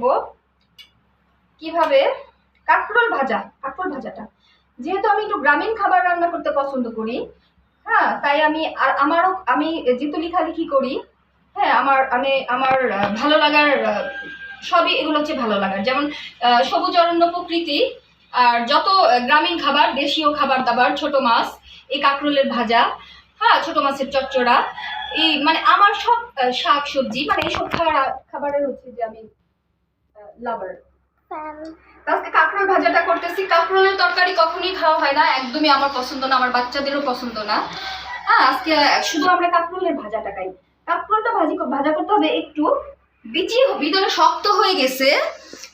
করব কিভাবে কাঁকরোল ভাজাটা। যেহেতু আমি একটু গ্রামীণ খাবার রান্না করতে পছন্দ করি, হ্যাঁ, তাই আমি যেহেতু লেখালেখি করি, হ্যাঁ, আমার ভালো লাগার সবই এগুলো হচ্ছে ভালো লাগার, যেমন সবুজ অরণ্য প্রকৃতি, আর যত গ্রামীণ খাবার, দেশীয় খাবার দাবার, ছোট মাছ, এই কাঁকরোলের ভাজা, হ্যাঁ, ছোট মাছের চচ্চড়া, এই মানে আমার সব শাক সবজি, মানে এইসব খাবারের হচ্ছে যে আমি লাভার। আজকে কাঁকরোল ভাজাটা করতেছি। কাঁকরোলের তরকারি কখনোই খাওয়া হয় না, একদমই আমার পছন্দ না, আমার বাচ্চাদেরও পছন্দ না। হ্যাঁ, আজকে শুধু আমরা কাঁকরোলের ভাজাটা খাই। কাঁকরোলটা ভাজা করতে হবে একটু বিচি ভিতরে শক্ত হয়ে গেছে,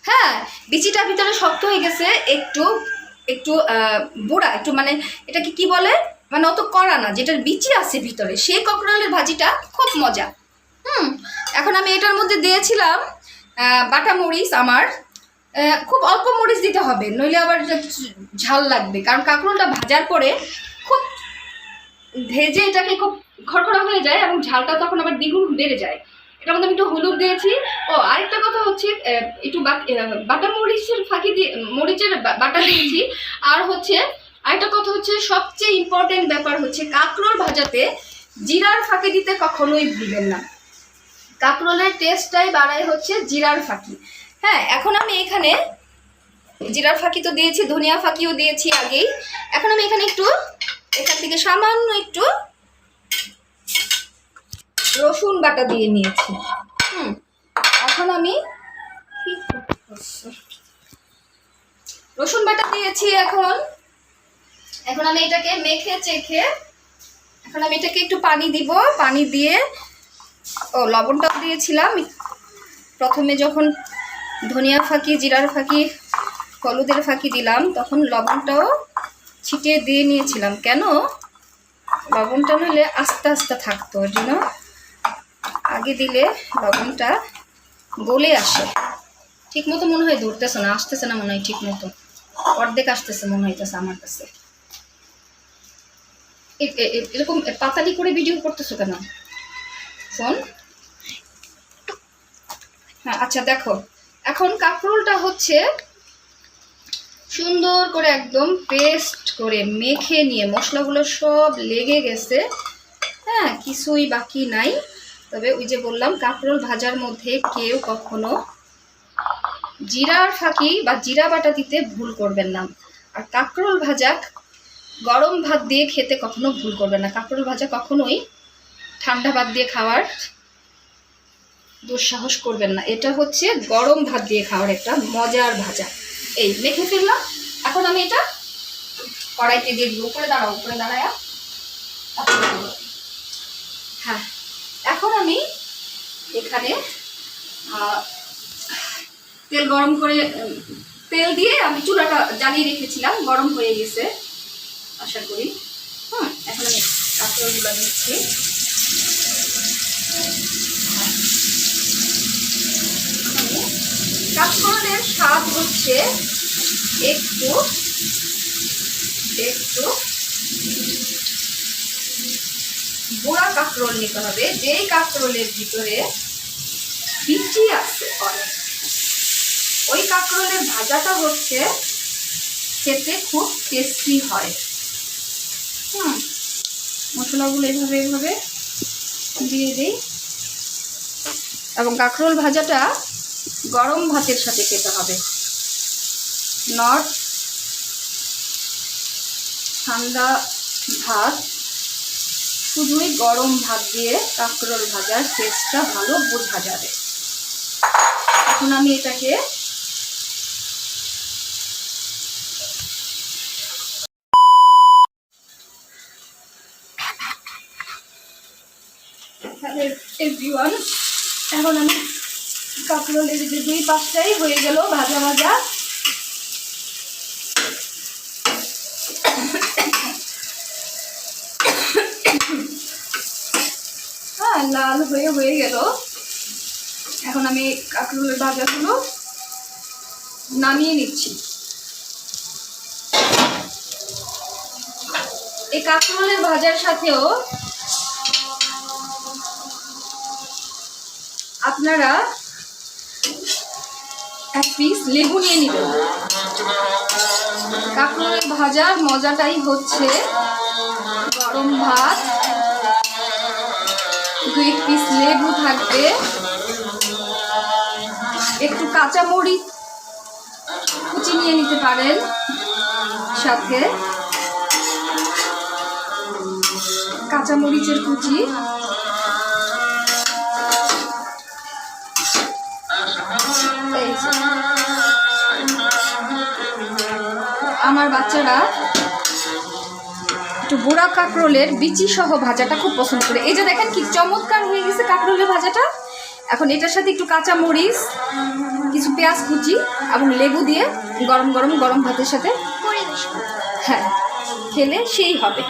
হ্যাঁ, বিচিটা ভিতরে শক্ত হয়ে গেছে, একটু একটু বুড়া, একটু মানে এটাকে কি বলে, মানে অত কড়া না, যেটার বিচি আছে ভিতরে, সেই কাঁকরোলের ভাজিটা খুব মজা। এখন আমি এটার মধ্যে দিয়েছিলাম বাটা মরিচ। আমার খুব অল্প মরিচ দিতে হবে, নইলে আবার ঝাল লাগবে, কারণ কাঁকরোলটা ভাজার পরে খুব ভেজে এটাকে খুব খড়খড়া হয়ে যায় এবং ঝালটা তখন আবার দ্বিগুণ বেড়ে যায়। এটার মধ্যে আমি একটু হলুদ দিয়েছি। ও আরেকটা কথা হচ্ছে, একটু বাটা মরিচের ফাঁকি দিয়ে মরিচের বাটা দিয়েছি। আর হচ্ছে আরেকটা কথা হচ্ছে, সবচেয়ে ইম্পর্টেন্ট ব্যাপার হচ্ছে, কাঁকরোল ভাজাতে জিরার ফাঁকি দিতে কখনোই ভুলবেন না। কাঁকরোলের টেস্টটাই বাড়ায় হচ্ছে জিরার ফাঁকি। হ্যাঁ, এখন আমি এখানে জিরার ফাঁকি তো দিয়েছি, ধনিয়া ফাঁকিও দিয়েছি আগেই। এখন আমি এখানে একটু এখান থেকে সামান্য একটু রসুন বাটা দিয়ে নিয়েছি। এখন আমি রসুন বাটা দিয়েছি। এখন আমি এটাকে মেখে চেখে এখন আমি এটাকে একটু পানি দিব। পানি দিয়ে লবণটাও দিয়েছিলাম প্রথমে, যখন ধনিয়া ফাঁকি, জিরার ফাঁকি, হলুদের ফাঁকি দিলাম, তখন লবণটাও ছিটিয়ে দিয়ে নিয়েছিলাম। কেন? লবণটা নিলে আস্তে আস্তে থাকতো, ওই জন্য আগে দিলে লবণটা গলে আসে। ঠিক মতো মনে হয় ধরতেছে না, আসতেছে না মনে হয় ঠিক মতো, অর্ধেক আসতেছে মনে হইতেছে আমার কাছে। এরকম পাতালি করে ভিডিও করতেছো কেন ফোন? হ্যাঁ, আচ্ছা, দেখো এখন কাঁকরোলটা হচ্ছে সুন্দর করে একদম পেস্ট করে মেখে নিয়ে, মশলাগুলো সব লেগে গেছে, হ্যাঁ, কিছুই বাকি নাই। তবে ওই যে বললাম, কাঁকরোল ভাজার মধ্যে কেউ কখনো জিরার ফাঁকি বা জিরা বাটা দিতে ভুল করবেন না। আর কাঁকরোল ভাজা গরম ভাত দিয়ে খেতে কখনো ভুল করবেন না। কাঁকরোল ভাজা কখনোই ঠান্ডা ভাত দিয়ে খাওয়ার দুঃসাহস করবেন না। এটা হচ্ছে গরম ভাত দিয়ে খাওয়ার একটা মজার ভাজা। এই মেখে ফেললাম। এখন আমি এটা কড়াইতে দিয়ে দিব। উপরে দাঁড়ায়। হ্যাঁ, এখন আমি এখানে তেল গরম করে, তেল দিয়ে আমি চুলাটা জ্বালিয়ে রেখেছিলাম, গরম হয়ে গেছে আশা করি। এখন আমি কাঁকরোলগুলো দিচ্ছি। কাঁকরোলের স্বাদ হচ্ছে একটু বুড়া কাঁকরোল নিতে হবে, যেই কাঁকরোলের ভিতরে বিচি আছে অনেক, ওই কাঁকরোলের ভাজাটা হচ্ছে খেতে খুব টেস্টি হয়। মশলাগুলো এভাবে দিয়ে দিই। এবং কাঁকরোল ভাজাটা গরম ভাতের সাথে খেতে হবে, নট ঠান্ডা ভাত। শুধুই গরম ভাত দিয়ে কাঁকরোল ভাজার টেস্টটা ভালো বোঝা যাবে। এখন আমি এটাকে এখন আমি কাঁকরোলের যে দুই পাশটাই হয়ে গেল ভাজা। হ্যাঁ, লাল হয়ে গেল। এখন আমি কাঁকরোলের ভাজাগুলো নামিয়ে নিচ্ছি। এই কাঁকরোলের ভাজার সাথেও আপনারা এক পিস লেবু নিয়ে নেবেন। কাঁকরোলের ভাজার মজাটাই হচ্ছে গরম ভাত, 2 পিস লেবু থাকবে, একটু কাঁচামরিচ কুচি নিয়ে নিতে পারেন, সাথে কাঁচামরিচের কুচি, এই যে আমার বাচ্চারা একটু বুড়া কাঁকরোলের বিচি সহ ভাজাটা খুব পছন্দ করে। এই যে দেখেন কি চমৎকার হয়ে গেছে কাঁকরোলের ভাজাটা। এখন এটার সাথে একটু কাঁচা মরিচ, কিছু পেঁয়াজ কুচি এবং লেবু দিয়ে গরম গরম ভাতের সাথে হ্যাঁ খেলে সেই হবে।